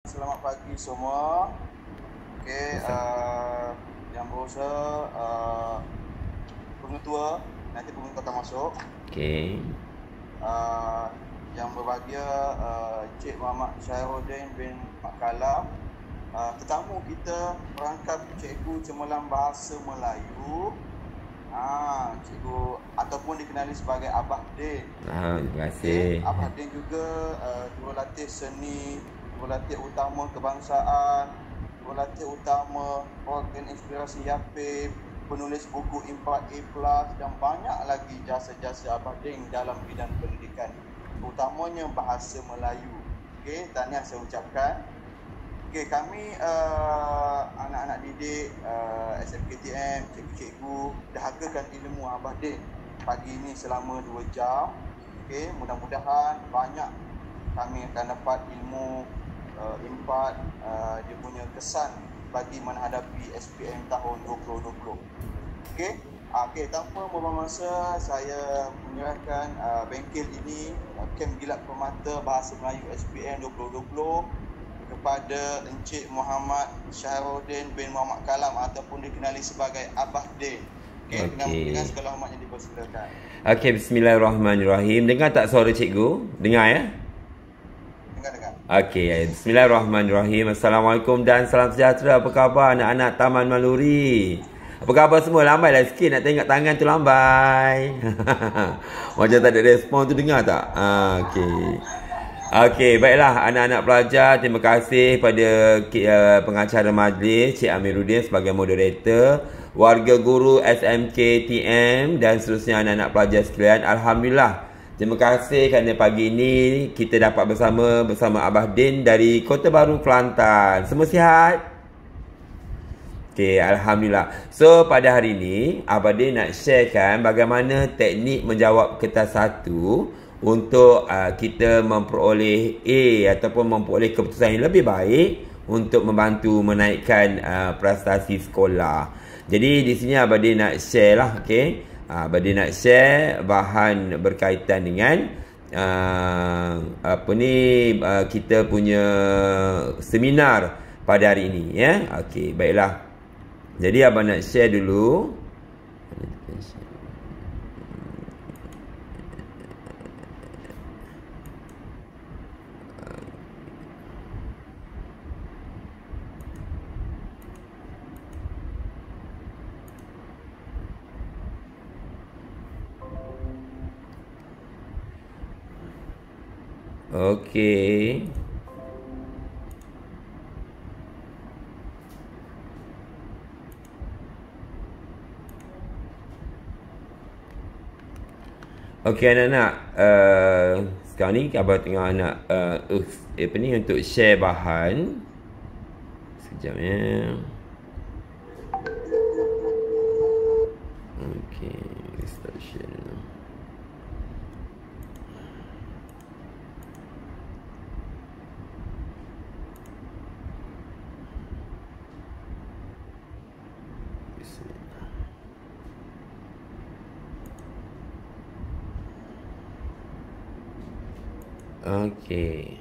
Selamat pagi semua. Okey, yang berusaha pengetua, nanti pengetua akan masuk. Okey. Yang berbahagia Encik Muhammad Syairuddin bin Mak Kalam. Tetamu kita perangkap Cikgu Cemerlang Bahasa Melayu. Cikgu ataupun dikenali sebagai Abah Din. Terima kasih. Abah Din juga jurulatih seni, jurulatih utama kebangsaan, jurulatih utama organ inspirasi Yapim, penulis buku Impak A+, dan banyak lagi jasa-jasa Abah Din dalam bidang pendidikan, terutamanya bahasa Melayu. Okey, tahniah saya ucapkan. Okey, kami anak-anak didik SMKTM, cikgu-cikgu dahagakan ilmu Abah Din pagi ini selama 2 jam. Okey, mudah-mudahan banyak kami akan dapat ilmu impak dia punya kesan bagi menghadapi SPM tahun 2020. Okey, tanpa membuang masa, saya menyerahkan bengkel ini, Kem Gilat Permata Bahasa Melayu SPM 2020 kepada Encik Muhammad Syairuddin bin Muhammad Kalam ataupun dikenali sebagai Abah Din. Okey, dengan segala hormatnya dipersilakan. Okey, bismillahirrahmanirrahim. Dengar tak suara cikgu? Dengar ya? Dengar. Okey, bismillahirrahmanirrahim. Assalamualaikum dan salam sejahtera. Apa khabar anak-anak Taman Maluri? Apa khabar semua? Lambai lah sikit nak tengok tangan tu, lambai. Macam tak ada respon tu, dengar tak? Okey. Okey, baiklah anak-anak pelajar, terima kasih pada pengacara majlis Cik Amiruddin sebagai moderator, warga guru SMK TM dan seterusnya anak-anak pelajar sekalian. Alhamdulillah, terima kasih kerana pagi ini kita dapat bersama Abah Din dari Kota Baru, Kelantan. Semua sihat? Okey, Alhamdulillah. So, pada hari ini Abah Din nak sharekan bagaimana teknik menjawab kertas 1 untuk kita memperoleh A ataupun memperoleh keputusan yang lebih baik untuk membantu menaikkan prestasi sekolah. Jadi di sini Abah Din nak share lah, okey. Abah Din nak share bahan berkaitan dengan kita punya seminar pada hari ini, ya. Okey, baiklah. Jadi Abah nak share dulu. Okey. Okey anak-anak, sekarang ni Abah tengok anak untuk share bahan. Sekejap ya. Okey, start share dulu. Okey.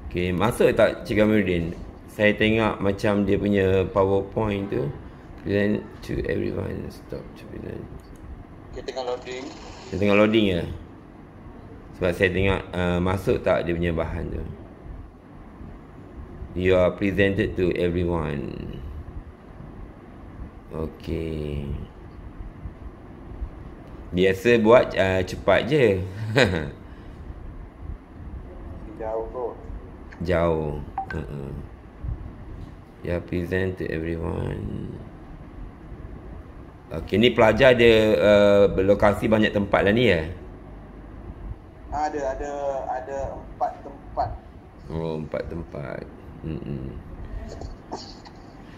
Okey, masuk tak Cik Amiruddin? Saya tengok macam dia punya PowerPoint tu. Present to everyone. Stop to present. Kita tengah loading. Dia tengah loading ya? Sebab saya tengok masuk tak dia punya bahan tu. You are presented to everyone. Okey. Biasa buat cepat je. Jauh tu. Jauh. You are present to everyone. Okey, ni pelajar ada berlokasi banyak tempat lah ni ya? Ada 4 tempat. Oh, 4 tempat.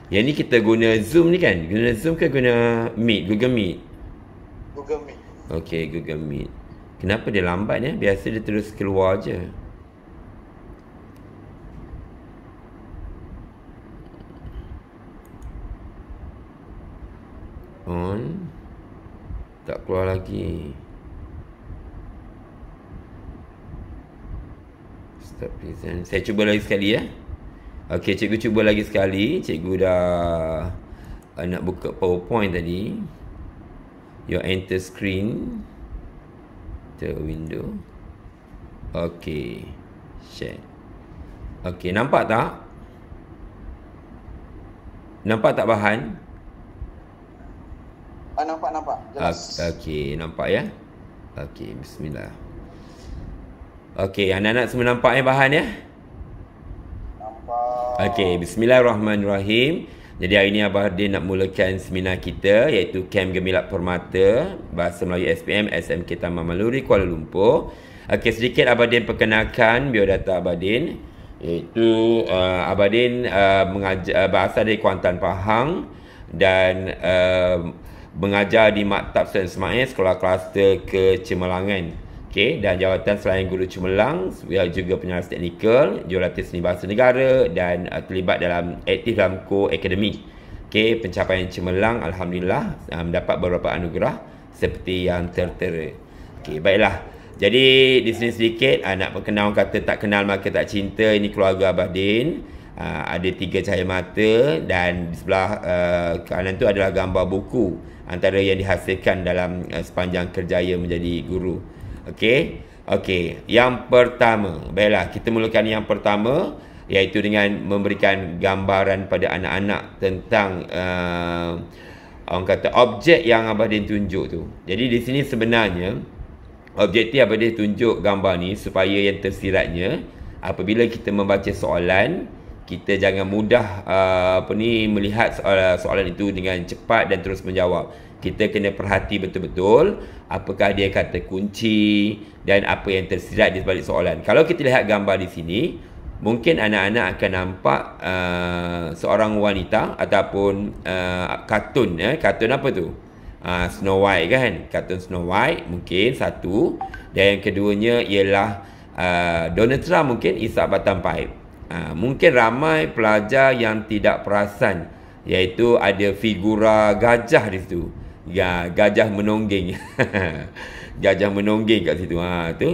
Yang ni kita guna Zoom ni kan? Guna Zoom ke guna Meet? Google Meet? Google Meet. Okey, Google Meet. Kenapa dia lambat ya? Biasa dia terus keluar je. On. Tak keluar lagi. Start present. Saya cuba lagi sekali ya. Okey, cikgu cuba lagi sekali. Cikgu dah nak buka PowerPoint tadi. You enter screen. The window. Okey. Share. Okey, nampak tak? Nampak tak bahan? Nampak. Jelas. Okey, nampak ya? Okey, bismillah. Okey, anak-anak semua nampak bahan ya? Nampak. Okey, bismillahirrahmanirrahim. Jadi hari ini Abah Din nak mulakan seminar kita iaitu Kem Gemilang Permata Bahasa Melayu SPM SMK Taman Maluri Kuala Lumpur. Okey, sedikit Abah Din perkenalkan biodata Abah Din. Iaitu Abah Din mengajar bahasa dari Kuantan Pahang dan mengajar di Maktab Sultan Ismail Sekolah Kluster Kecemerlangan. Okey, dan jawatan selain guru cemerlang juga penyaras teknikal, jurulatih seni bahasa negara dan terlibat aktif dalam co-akademik. Okey, pencapaian cemerlang alhamdulillah mendapat beberapa anugerah seperti yang tertera. Okey, baiklah. Jadi di sini sedikit nak perkenal kata tak kenal maka tak cinta. Ini keluarga Abah Din. Ada 3 cahaya mata dan di sebelah kanan tu adalah gambar buku antara yang dihasilkan dalam sepanjang kerjaya menjadi guru. Okey. Yang pertama, baiklah kita mulakan yang pertama iaitu dengan memberikan gambaran pada anak-anak tentang orang kata objek yang Abah Din tunjuk tu. Jadi di sini sebenarnya objektif Abah Din tunjuk gambar ni supaya yang tersiratnya apabila kita membaca soalan, kita jangan mudah melihat soalan itu dengan cepat dan terus menjawab. Kita kena perhati betul-betul apakah dia kata kunci dan apa yang tersirat di sebalik soalan. Kalau kita lihat gambar di sini, mungkin anak-anak akan nampak seorang wanita ataupun kartun. Kartun apa tu? Snow White kan? Kartun Snow White mungkin satu. Dan yang keduanya ialah Donald Trump mungkin isap batang paip. Mungkin ramai pelajar yang tidak perasan iaitu ada figura gajah di situ. Ya, gajah menonggeng. Gajah menonggeng kat situ.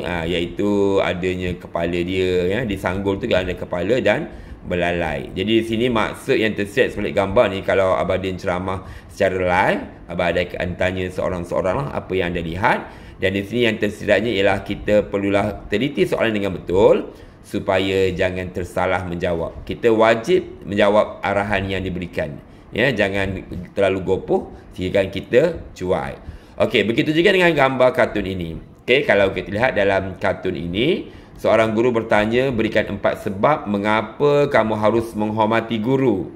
Iaitu adanya kepala dia ya, di sanggul tu ada kepala dan belalai. Jadi di sini maksud yang tersirat sebalik gambar ni, kalau Abah Din ceramah secara live, Abah akan tanya seorang-seorang lah apa yang anda lihat. Dan di sini yang tersiratnya ialah kita perlulah teliti soalan dengan betul supaya jangan tersalah menjawab. Kita wajib menjawab arahan yang diberikan. Ya, jangan terlalu gopoh sehingga kita cuai. Okey, begitu juga dengan gambar kartun ini. Okey, kalau kita lihat dalam kartun ini, seorang guru bertanya, berikan 4 sebab mengapa kamu harus menghormati guru.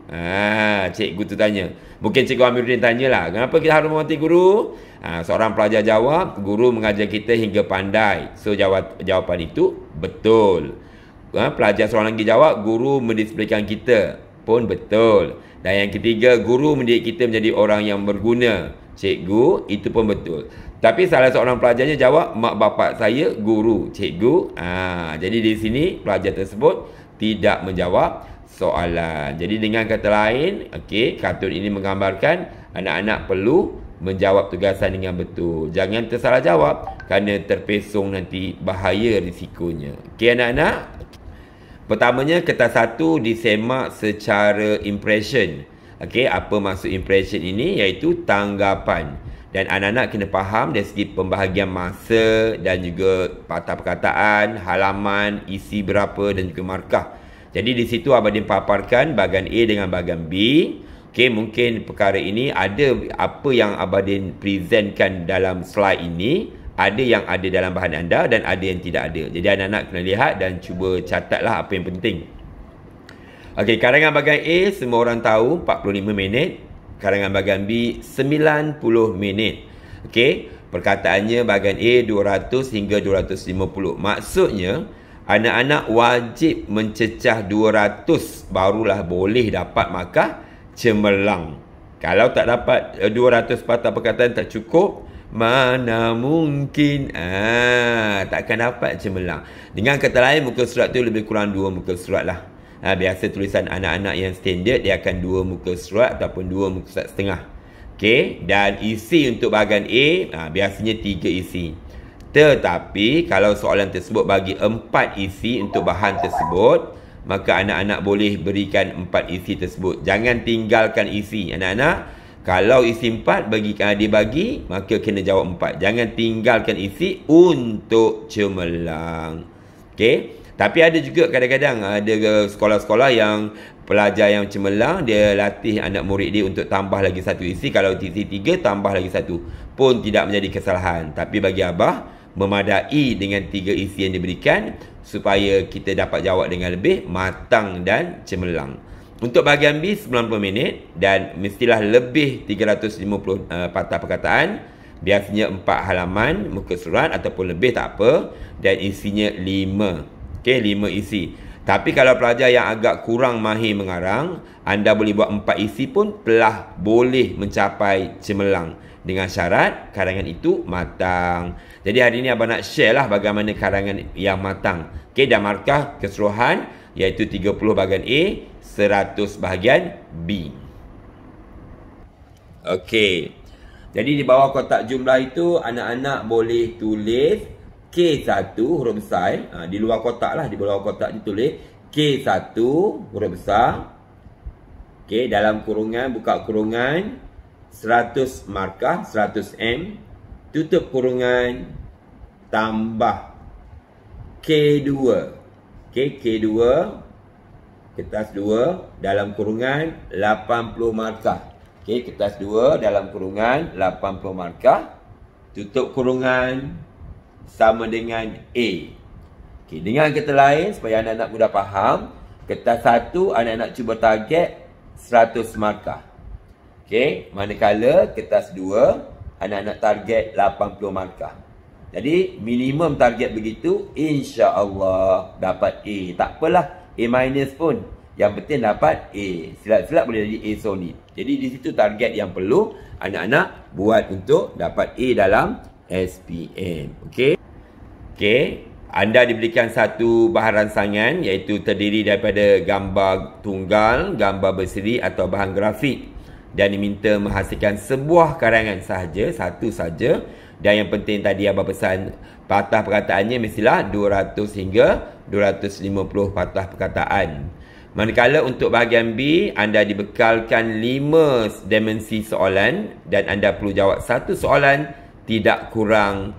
Cikgu tu tanya. Mungkin Cikgu Amiruddin tanyalah, kenapa kita harus menghormati guru? Seorang pelajar jawab, guru mengajar kita hingga pandai. So jawapan itu betul. Pelajar seorang lagi jawab, guru mendisiplinkan kita. Pun betul. Dan yang ketiga, guru mendidik kita menjadi orang yang berguna. Cikgu, itu pun betul. Tapi salah seorang pelajarnya jawab, mak bapak saya guru, cikgu. Jadi di sini pelajar tersebut tidak menjawab soalan. Jadi dengan kata lain, okey, kartun ini menggambarkan anak-anak perlu menjawab tugasan dengan betul. Jangan tersalah jawab kerana terpesong nanti bahaya risikonya. Okey anak-anak. Pertamanya kertas 1 disemak secara impression. Okey, apa maksud impression ini? Iaitu tanggapan. Dan anak-anak kena faham dari segi pembahagian masa dan juga patah perkataan, halaman, isi berapa dan juga markah. Jadi di situ Abah Din paparkan bahagian A dengan bahagian B. Okey, mungkin perkara ini ada apa yang Abah Din presentkan dalam slide ini, ada yang ada dalam bahan anda dan ada yang tidak ada. Jadi anak-anak kena lihat dan cuba catatlah apa yang penting. Okey, karangan bahagian A semua orang tahu 45 minit. Karangan bahagian B 90 minit. Okey, perkataannya bahagian A 200 hingga 250. Maksudnya anak-anak wajib mencecah 200 barulah boleh dapat markah cemerlang. Kalau tak dapat 200 patah perkataan tak cukup, mana mungkin takkan dapat cemerlang. Dengan kata lain, muka surat tu lebih kurang 2 muka surat lah. Biasa tulisan anak-anak yang standard dia akan 2 muka surat ataupun 2 muka surat setengah. Okey, dan isi untuk bahagian A biasanya 3 isi. Tetapi kalau soalan tersebut bagi 4 isi untuk bahan tersebut, maka anak-anak boleh berikan 4 isi tersebut. Jangan tinggalkan isi. Anak-anak, kalau isi 4 dia bagi, maka kena jawab 4. Jangan tinggalkan isi untuk cemerlang. Okey. Tapi ada juga kadang-kadang ada sekolah-sekolah yang pelajar yang cemerlang, dia latih anak murid dia untuk tambah lagi 1 isi. Kalau isi 3, tambah lagi 1. Pun tidak menjadi kesalahan. Tapi bagi Abah, memadai dengan 3 isi yang diberikan supaya kita dapat jawab dengan lebih matang dan cemerlang. Untuk bahagian B 90 minit dan mestilah lebih 350 patah perkataan. Biasanya 4 halaman muka surat ataupun lebih tak apa, dan isinya 5. Okey, 5 isi. Tapi kalau pelajar yang agak kurang mahir mengarang, anda boleh buat 4 isi pun telah boleh mencapai cemerlang, dengan syarat karangan itu matang. Jadi hari ini abang nak share lah bagaimana karangan yang matang. Okey, dan markah keseluruhan iaitu 30 bahagian A, 100 bahagian B. Okey. Jadi di bawah kotak jumlah itu anak-anak boleh tulis K1 huruf besar. Di luar kotak lah, di bawah kotak ditulis K1 huruf besar. Okey, dalam kurungan, buka kurungan 100 markah, 100M, tutup kurungan, tambah K2. Okey, K2 kertas 2 dalam kurungan 80 markah. Okey, kertas 2 dalam kurungan 80 markah, tutup kurungan sama dengan A. Okey, dengan kata lain supaya anak-anak mudah faham, kertas 1 anak-anak cuba target 100 markah. Okey, manakala kertas 2 anak-anak target 80 markah. Jadi minimum target begitu, insya-Allah dapat A. Tak apalah A minus pun, yang penting dapat A. Silap-silap boleh jadi A solid. Jadi di situ target yang perlu anak-anak buat untuk dapat A dalam SPM. Okey. Okey, anda diberikan satu bahan ransangan iaitu terdiri daripada gambar tunggal, gambar berseri atau bahan grafik, dan diminta menghasilkan sebuah karangan sahaja, satu saja. Dan yang penting tadi abang pesan patah perkataannya mestilah 200 hingga 250 patah perkataan. Manakala untuk bahagian B, anda dibekalkan 5 dimensi soalan dan anda perlu jawab satu soalan tidak kurang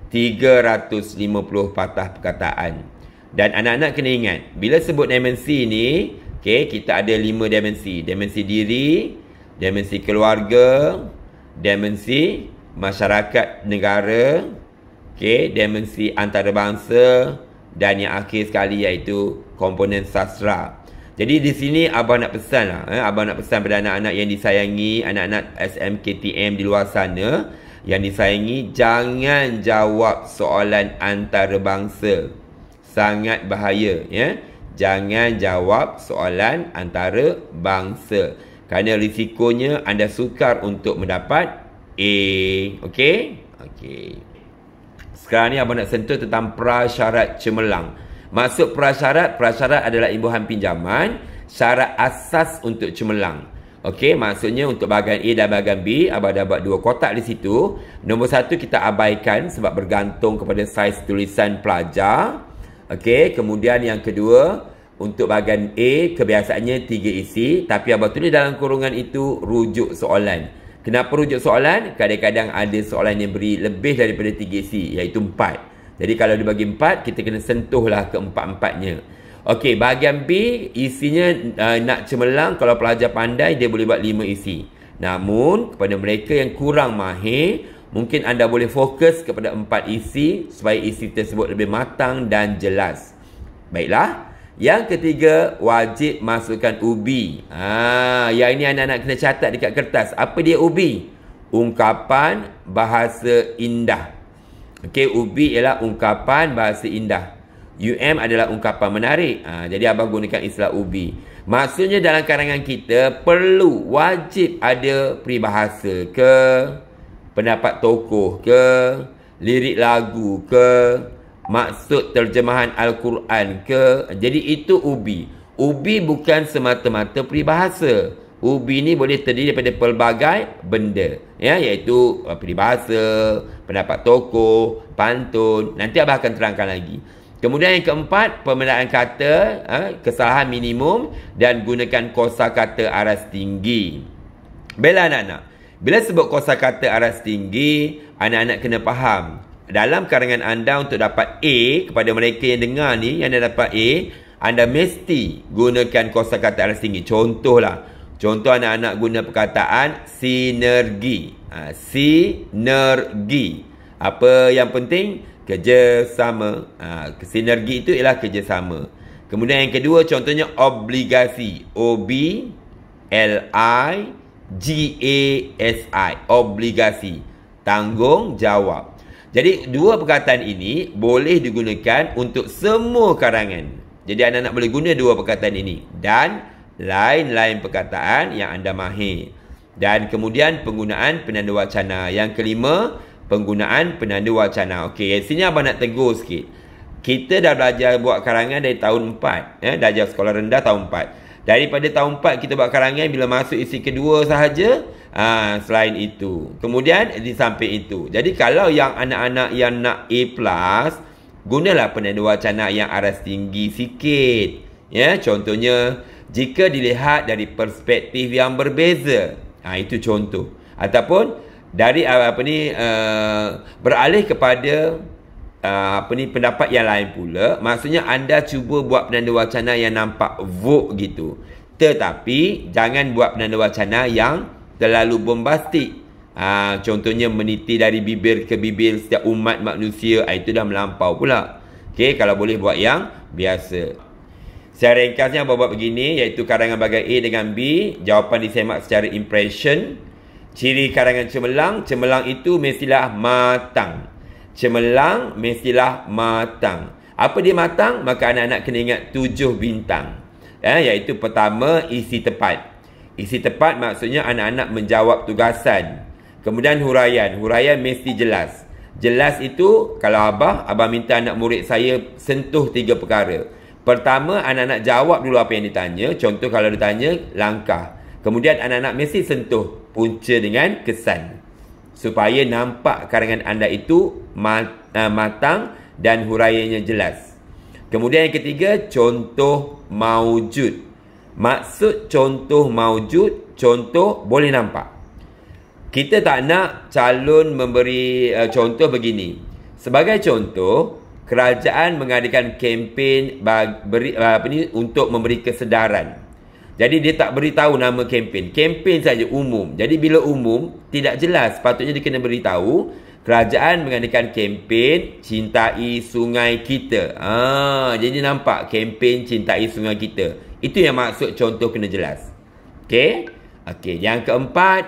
350 patah perkataan. Dan anak-anak kena ingat, bila sebut dimensi ni, okay, kita ada 5 dimensi. Dimensi diri, dimensi keluarga, dimensi masyarakat negara, okay, dimensi antarabangsa, dan yang akhir sekali iaitu komponen sastra. Jadi di sini abang nak pesan lah, abang nak pesan pada anak-anak yang disayangi, anak-anak SMKTM di luar sana yang disayangi, jangan jawab soalan antarabangsa. Sangat bahaya, ya. Jangan jawab soalan antarabangsa kerana risikonya anda sukar untuk mendapat A. Okey? Okey. Sekarang ni abang nak sentuh tentang prasyarat cemerlang. Maksud prasyarat adalah imbuhan pinjaman, syarat asas untuk cemerlang. Okey, maksudnya untuk bahagian A dan bahagian B, abang dah buat 2 kotak di situ. Nombor 1 kita abaikan sebab bergantung kepada saiz tulisan pelajar. Okey, kemudian yang kedua, untuk bahagian A kebiasaannya 3 isi, tapi abang tulis dalam kurungan itu rujuk soalan. Kenapa rujuk soalan? Kadang-kadang ada soalan yang beri lebih daripada 3 isi, iaitu 4. Jadi kalau dibagi 4, kita kena sentuhlah keempat-empatnya. Okey, bahagian B isinya nak cemerlang, kalau pelajar pandai dia boleh buat 5 isi. Namun kepada mereka yang kurang mahir, mungkin anda boleh fokus kepada 4 isi supaya isi tersebut lebih matang dan jelas. Baiklah. Yang ketiga, wajib masukkan ubi. Yang ini anak-anak kena catat dekat kertas. Apa dia ubi? Ungkapan bahasa indah. Okey, ubi ialah ungkapan bahasa indah. adalah ungkapan menarik. Jadi abang gunakan istilah ubi. Maksudnya dalam karangan kita perlu, wajib ada peribahasa ke, pendapat tokoh ke, lirik lagu ke, maksud terjemahan Al-Quran ke. Jadi itu ubi. Ubi bukan semata-mata peribahasa. Ubi ni boleh terdiri daripada pelbagai benda, ya, iaitu peribahasa, pendapat tokoh, pantun. Nanti abah akan terangkan lagi. Kemudian yang keempat, pemeliharaan kata, kesalahan minimum dan gunakan kosakata aras tinggi. Baiklah anak-anak, bila sebut kosakata aras tinggi, anak-anak kena faham. Dalam karangan anda untuk dapat A, kepada mereka yang dengar ni, yang dah dapat A, anda mesti gunakan kosakata aras tinggi. Contoh anak-anak guna perkataan sinergi. Sinergi. Apa yang penting? Kerjasama. Sinergi itu ialah kerjasama. Kemudian yang kedua, contohnya obligasi. O-B-L-I-G-A-S-I. Obligasi. Tanggungjawab. Jadi dua perkataan ini boleh digunakan untuk semua karangan. Jadi anak-anak boleh guna dua perkataan ini. Dan lain-lain perkataan yang anda mahir. Dan kemudian penggunaan penanda wacana. Yang kelima, penggunaan penanda wacana. Okey, sini abang nak tegur sikit. Kita dah belajar buat karangan dari tahun 4. Dah belajar sekolah rendah tahun 4. Daripada tahun 4 kita buat karangan, bila masuk isi kedua sahaja, selain itu. Kemudian di samping itu. Jadi kalau yang anak-anak yang nak A+, gunalah penanda wacana yang aras tinggi sikit. Ya, contohnya jika dilihat dari perspektif yang berbeza. Itu contoh. Ataupun dari beralih kepada pendapat yang lain pula. Maksudnya anda cuba buat penanda wacana yang nampak vogue gitu. Tetapi jangan buat penanda wacana yang terlalu bombastik. Contohnya meniti dari bibir ke bibir setiap umat manusia. Itu dah melampau pula. Okey, kalau boleh buat yang biasa. Secara ringkasnya abang buat begini, iaitu karangan bahagian A dengan B. Jawapan disemak secara impression. Ciri karangan cemerlang. Cemerlang itu mestilah matang. Cemerlang mestilah matang. Apa dia matang? Maka anak-anak kena ingat 7 bintang. Iaitu pertama, isi tepat. Isi tepat maksudnya anak-anak menjawab tugasan. Kemudian huraian. Huraian mesti jelas. Jelas itu, kalau abah minta anak murid saya sentuh 3 perkara. Pertama, anak-anak jawab dulu apa yang ditanya. Contoh kalau ditanya, langkah. Kemudian anak-anak mesti sentuh punca dengan kesan. Supaya nampak karangan anda itu matang dan huraiannya jelas. Kemudian yang ketiga, contoh maujud. Maksud contoh maujud, contoh boleh nampak. Kita tak nak calon memberi contoh begini. Sebagai contoh, kerajaan mengadakan kempen untuk memberi kesedaran. Jadi dia tak beritahu nama kempen. Kempen saja umum. Jadi bila umum, tidak jelas. Patutnya dia kena beritahu. Kerajaan mengadakan kempen cintai sungai kita. Jadi nampak kempen cintai sungai kita. Itu yang maksud contoh kena jelas. Okey. Yang keempat,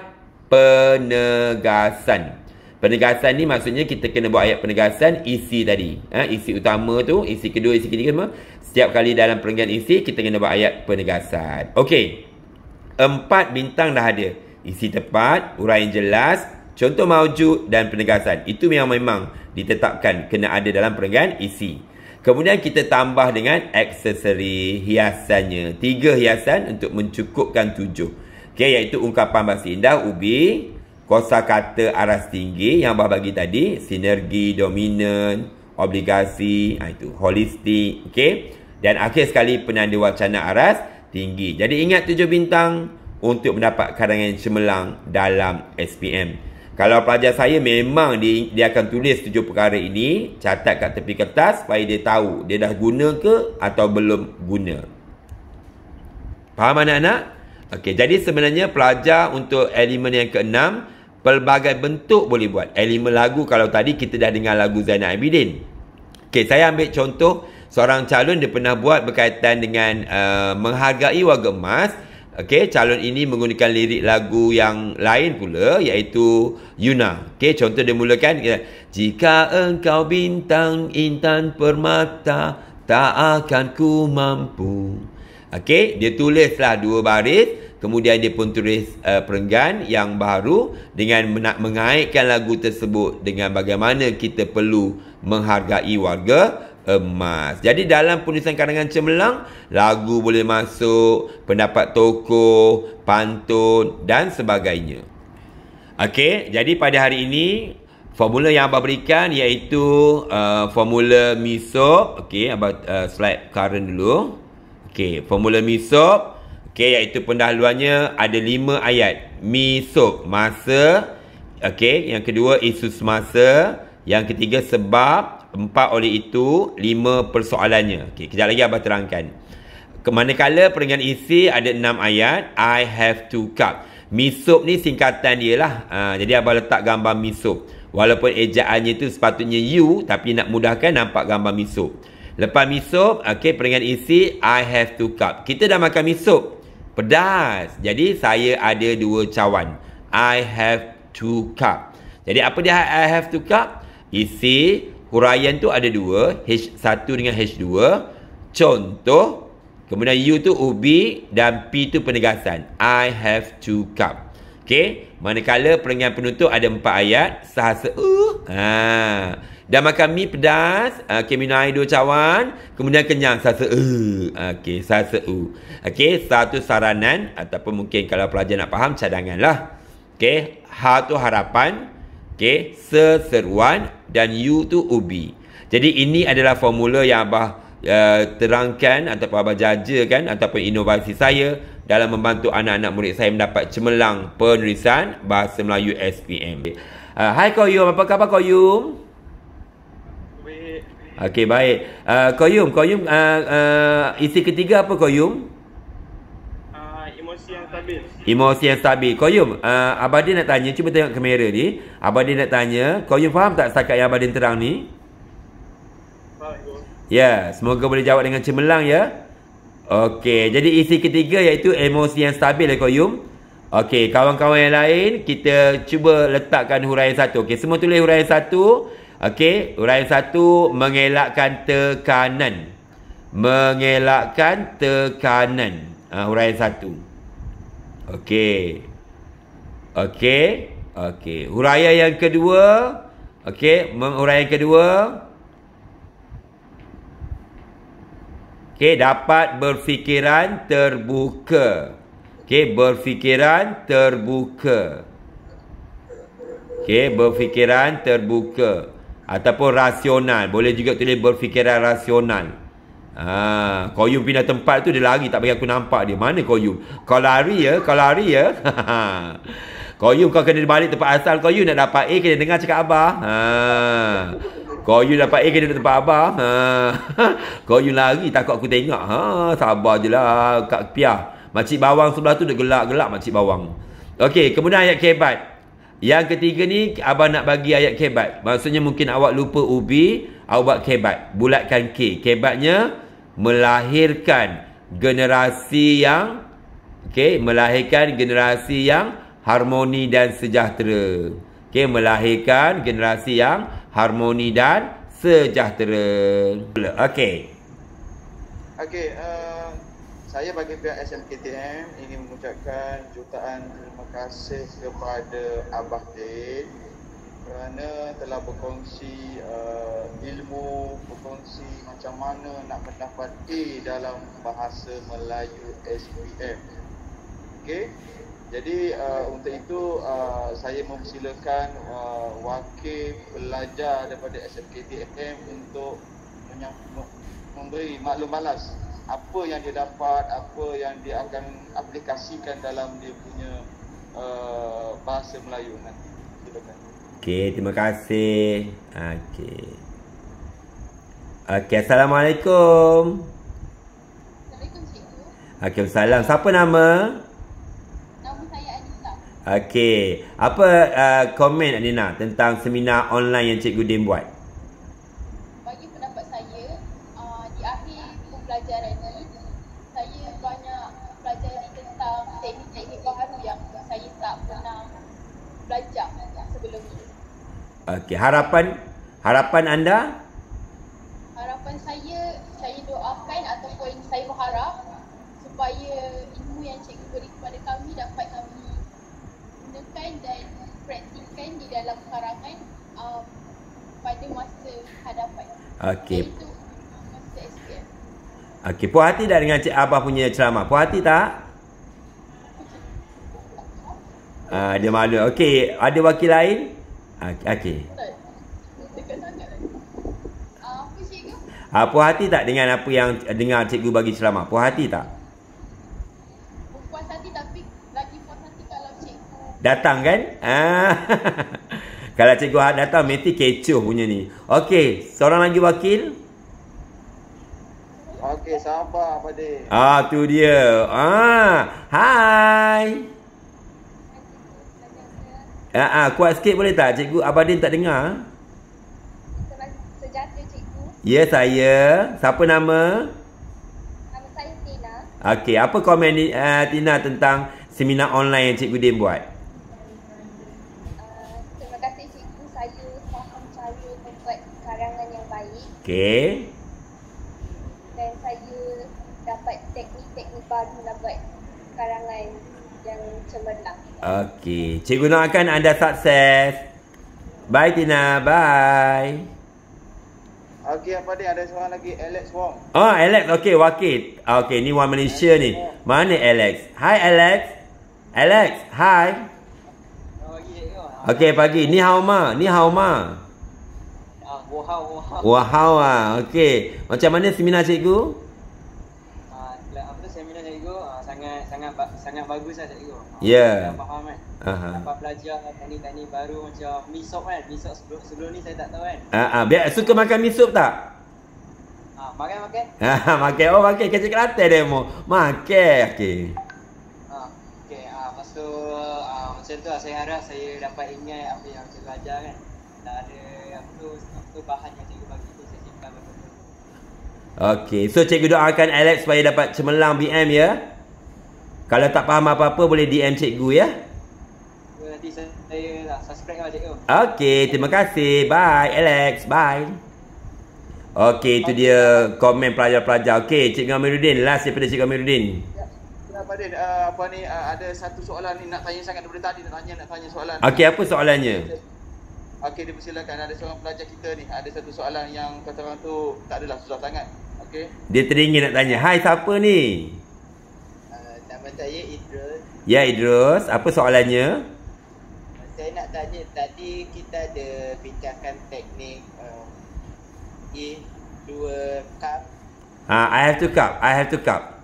penegasan. Penegasan ni maksudnya kita kena buat ayat penegasan isi tadi. Isi utama tu, isi kedua, isi ketiga semua. Setiap kali dalam perenggan isi, kita kena buat ayat penegasan. Okey. 4 bintang dah ada. Isi tepat, huraian jelas, contoh maujud dan penegasan. Itu memang ditetapkan kena ada dalam perenggan isi. Kemudian kita tambah dengan aksesori hiasannya. 3 hiasan untuk mencukupkan 7. Okey, iaitu ungkapan bahasa indah, ubi, kosakata aras tinggi yang abah bagi tadi, sinergi, dominan, obligasi, itu holistik, okey. Dan akhir sekali penanda wacana aras tinggi. Jadi ingat 7 bintang untuk mendapat karangan cemerlang dalam SPM. Kalau pelajar saya memang dia akan tulis 7 perkara ini, catat kat tepi kertas supaya dia tahu dia dah guna ke atau belum guna. Faham anak-anak? Okey, jadi sebenarnya pelajar untuk elemen yang ke-6, pelbagai bentuk boleh buat. Elemen lagu, kalau tadi kita dah dengar lagu Zainal Abidin. Okey, saya ambil contoh seorang calon dia pernah buat berkaitan dengan menghargai warga emas. Okey, calon ini menggunakan lirik lagu yang lain pula, iaitu Yuna. Okey, contoh dia mulakan, jika engkau bintang intan permata, tak akan ku mampu. Okey, dia tulislah 2 baris. Kemudian dia pun tulis perenggan yang baru dengan mengaitkan lagu tersebut dengan bagaimana kita perlu menghargai warga emas. Jadi dalam penulisan karangan cemerlang, lagu boleh masuk, pendapat tokoh, pantun dan sebagainya. Okey, jadi pada hari ini formula yang abang berikan iaitu formula MISOP. Okey, abang slide current dulu. Okey, formula MISOP. Okey, iaitu pendahuluannya ada 5 ayat. MISOP, masa. Okey, yang kedua isu semasa. Yang ketiga sebab. 4 oleh itu 5 persoalannya. Okey, kejap lagi abang terangkan. Manakala perenggan isi ada 6 ayat. I have 2 cup. MISOP ni singkatan dia lah. Jadi abang letak gambar MISOP. Walaupun ejaannya tu sepatutnya you, tapi nak mudahkan nampak gambar MISOP. Lepas MISOP, okey, perenggan isi I have 2 cup. Kita dah makan MISOP. Pedas. Jadi saya ada 2 cawan. I have 2 cup. Jadi apa dia I have 2 cup? Isi huraian tu ada 2, H1 dengan H2. Contoh, kemudian U tu ubi dan P tu penegasan. I have 2 cup. Okey, manakala perenggan penutup ada 4 ayat, sahasa dah makan mi pedas, okey, minum air 2 cawan, kemudian kenyang, sahasa okey, sahasa okey, satu saranan ataupun mungkin kalau pelajar nak faham cadanganlah. Okey, H tu harapan, okey, seruan dan U tu ubi. Jadi ini adalah formula yang abah terangkan ataupun abah jajakan ataupun inovasi saya dalam membantu anak-anak murid saya mendapat cemerlang penulisan bahasa Melayu SPM. Hai Koyum, apa khabar Koyum? Baik. Okey, baik. Koyum, isi ketiga apa Koyum? Emosi yang stabil. Emosi yang stabil. Koyum, Abadin nak tanya, cuba tengok kamera ni. Abadin nak tanya, Koyum faham tak setakat yang Abadin terang ni? Faham, Ibu. Ya, semoga boleh jawab dengan cemerlang ya. Okey, jadi isi ketiga iaitu emosi yang stabil ya Koyum. Okey, kawan-kawan yang lain, kita cuba letakkan huraian 1. Okey, semua tulis huraian 1. Okey, huraian 1, mengelakkan tekanan. Mengelakkan tekanan. Huraian 1. Okey. Okey. Okey. Huraian yang kedua. Okey. Huraian yang kedua. Okey. Dapat berfikiran terbuka. Okey. Berfikiran terbuka. Okey. Berfikiran terbuka. Ataupun rasional. Boleh juga tulis berfikiran rasional. Koyum pindah tempat tu dia lari tak bagi aku nampak dia. Mana Koyum? Kau lari ya, kau lari ya. Koyum kau kena balik tempat asal. Koyum nak dapat A kena dengar cakap abah. Koyum dapat A kena duduk tempat abah. Koyum lari takut aku tengok. Sabar je lah Kak Piah. Makcik bawang sebelah tu dia gelak-gelak makcik bawang. Okey, kemudian ayat kebat. Yang ketiga ni abah nak bagi ayat kebat. Maksudnya mungkin awak lupa ubi, awak buat kebat. Bulatkan K. Kebatnya melahirkan generasi yang melahirkan generasi yang harmoni dan sejahtera. Melahirkan generasi yang harmoni dan sejahtera. Okey. Saya bagi pihak SMKTM ingin mengucapkan jutaan terima kasih kepada Abah Din kerana telah berkongsi ilmu, berkongsi macam mana nak mendapat A dalam bahasa Melayu SPM. Okey. Jadi untuk itu saya mempersilakan wakil pelajar daripada SMKTM untuk memberi maklum balas apa yang dia dapat, apa yang dia akan aplikasikan dalam dia punya bahasa Melayu nanti. Silakan. Okey, terima kasih. Okey. Okey, Assalamualaikum. Assalamualaikum cikgu. Waalaikumsalam. Siapa nama? Nama saya Anissa. Okey. Apa komen Adina tentang seminar online yang Cikgu Din buat? Bagi pendapat saya, di akhir pembelajaran ini, saya banyak pelajari tentang teknik-teknik baharu yang saya tak pernah belajar sebelum ini. Okey, harapan anda? Harapan saya doakan ataupun saya berharap supaya ilmu yang cikgu beri kepada kami dapat kami gunakan dan praktikkan di dalam karangan pada masa hadapan. Okey. Iaitu Okey, puas hati tak dengan Cik Abah punya ceramah? Puas hati tak? Dia malu. Okey, ada wakil lain? Okey. Dekat sangat. Apa cikgu? Puas hati tak dengan apa yang dengar cikgu bagi ceramah? Puas hati tak? Puas hati tapi lagi puas hati kalau cikgu Datang kan? Kalau cikgu datang mesti kecoh punya ni. Okey, seorang lagi wakil? Okey, sabar Abadin. Tu dia. Hai. Kuat sikit boleh tak? Cikgu Abadin tak dengar. sejahtera cikgu. Ya, saya. Siapa nama? Nama saya Tina. Okey, apa komen Tina tentang seminar online yang Cikgu Din buat? Terima kasih cikgu, saya faham cara membuat karangan yang baik Okey. dan saya dapat teknik-teknik baru nak buat karangan yang cemerlang. Okey, cikgu doakan anda sukses. Bye Tina, bye. Okey, Abadin ada seorang lagi, Alex Wong. Alex, okey, wakil. Okey, ni orang Malaysia ni. Mana Alex? Hai Alex. Alex, hai. Okey, pagi. Ni hao ma. Ni hao ma. Wahau okey. Macam mana seminar cikgu? Seminar cikgu sangat bagus lah cikgu. Ya. Faham kan? Dapat belajar teknik-teknik baru macam misop kan. Misop sebelum ni saya tak tahu kan. Biar suka makan mi sup tak? Makan. Makan. Makan kecil Kelantan demo. Makan. Okey. Okey, lepas tu macam tu lah, saya harap saya dapat ingat apa yang cikgu ajar kan. Tak ada apa bahan yang cikgu bagi tu saya simpan betul-betul. Okey, so cikgu doakan Alex supaya dapat cemerlang BM ya. Kalau tak faham apa-apa boleh DM cikgu ya. Nanti saya subscribe lah cikgu. Okey, terima kasih. Bye Alex, bye. Okey, itu dia komen pelajar-pelajar. Okey, Cikgu Amiruddin, last daripada Cikgu Amiruddin. Ya, Abadin, ada satu soalan ni nak tanya sangat daripada tadi nak tanya soalan. Okey, apa soalannya? Okey, dipersilakan. Ada seorang pelajar kita ni, ada satu soalan yang kata orang tu tak adalah susah sangat. Okey. Dia teringin nak tanya. Hai, siapa ni? Nama saya Idrus. Ya, Idrus. Apa soalannya? Saya nak tanya, tadi kita ada bincangkan teknik E2 cup. I have to cup.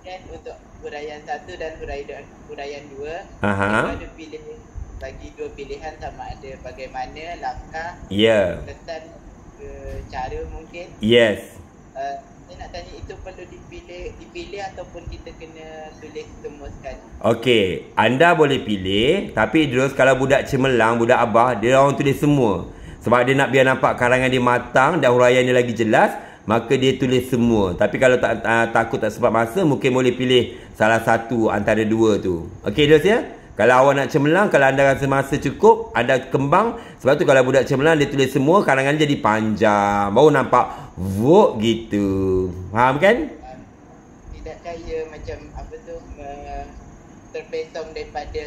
Dan untuk huraian 1 dan huraian 2, Aha. kita ada bagi dua pilihan sama ada bagaimana langkah, Ya. kesan ke cara mungkin. Yes. Saya nak tanya itu perlu dipilih ataupun kita kena tulis semua sekali. Okey, anda boleh pilih, tapi Idrus kalau budak cemerlang, budak abah, dia orang tulis semua. Sebab dia nak biar nampak karangan dia matang dan huraian dia lagi jelas, maka dia tulis semua. Tapi kalau takut tak sempat masa, mungkin boleh pilih salah satu antara dua tu. Okey Idrus ya? Kalau awak nak cemerlang, kalau anda rasa masa cukup, anda kembang. Sebab tu kalau budak cemerlang dia tulis semua, karangan jadi panjang. Baru nampak vote gitu. Faham kan? Tidak kaya macam apa tu terpesong daripada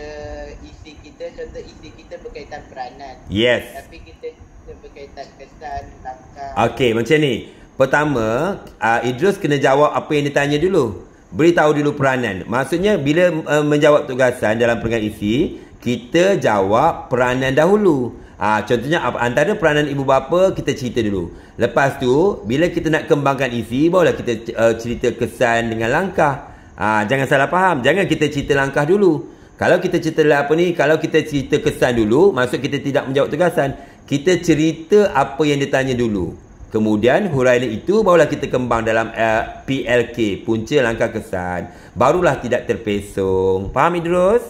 isi kita. Contoh isi kita berkaitan peranan. Yes. Tapi kita berkaitan kesan, langkah. Okey, macam ni. Pertama, Idrus kena jawab apa yang ditanya dulu. Beritahu dulu peranan. Maksudnya bila menjawab tugasan dalam peringkat isi, kita jawab peranan dahulu. Contohnya antara peranan ibu bapa kita cerita dulu. Lepas tu bila kita nak kembangkan isi, barulah kita cerita kesan dengan langkah. Jangan salah faham. Jangan kita cerita langkah dulu. Kalau kita cerita kalau kita cerita kesan dulu, maksud kita tidak menjawab tugasan. Kita cerita apa yang ditanya dulu. Kemudian huraian itu barulah kita kembang dalam PLK, punca langkah kesan. Barulah tidak terpesong. Faham Idrus?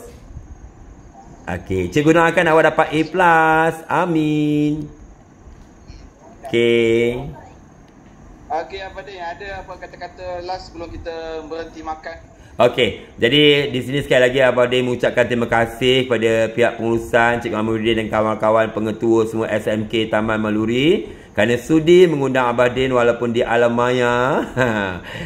Okey, cikgu doakan awak dapat A+. Amin. Okey. Okey, Abadin, ada apa kata-kata last sebelum kita berhenti makan? Okey, jadi di sini sekali lagi Abadin mengucapkan terima kasih kepada pihak pengurusan, Cikgu Amiruddin dan kawan-kawan pengetua semua SMK Taman Maluri kerana sudi mengundang Abadin walaupun di alam maya.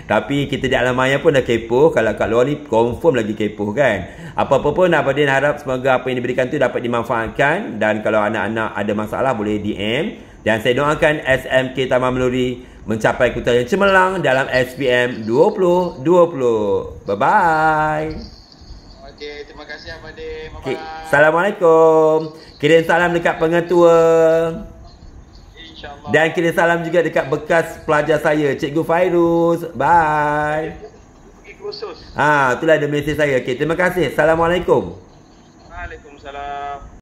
Tapi kita di alam maya pun dah kepo. Kalau kat luar ni confirm lagi kepo kan. Apa-apa pun Abadin harap semoga apa yang diberikan tu dapat dimanfaatkan. Dan kalau anak-anak ada masalah boleh DM. Dan saya doakan SMK Taman Meluri mencapai keutamaan yang cemerlang dalam SPM 2020. Bye-bye. Okey, terima kasih Abang Din. Okay. Bye-bye. Assalamualaikum. Kirim salam dekat pengetua. InsyaAllah. Dan kirim salam juga dekat bekas pelajar saya, Cikgu Fairuz. Bye. Pergi kursus. Itulah ada mesej saya. Okey, terima kasih. Assalamualaikum. Waalaikumsalam.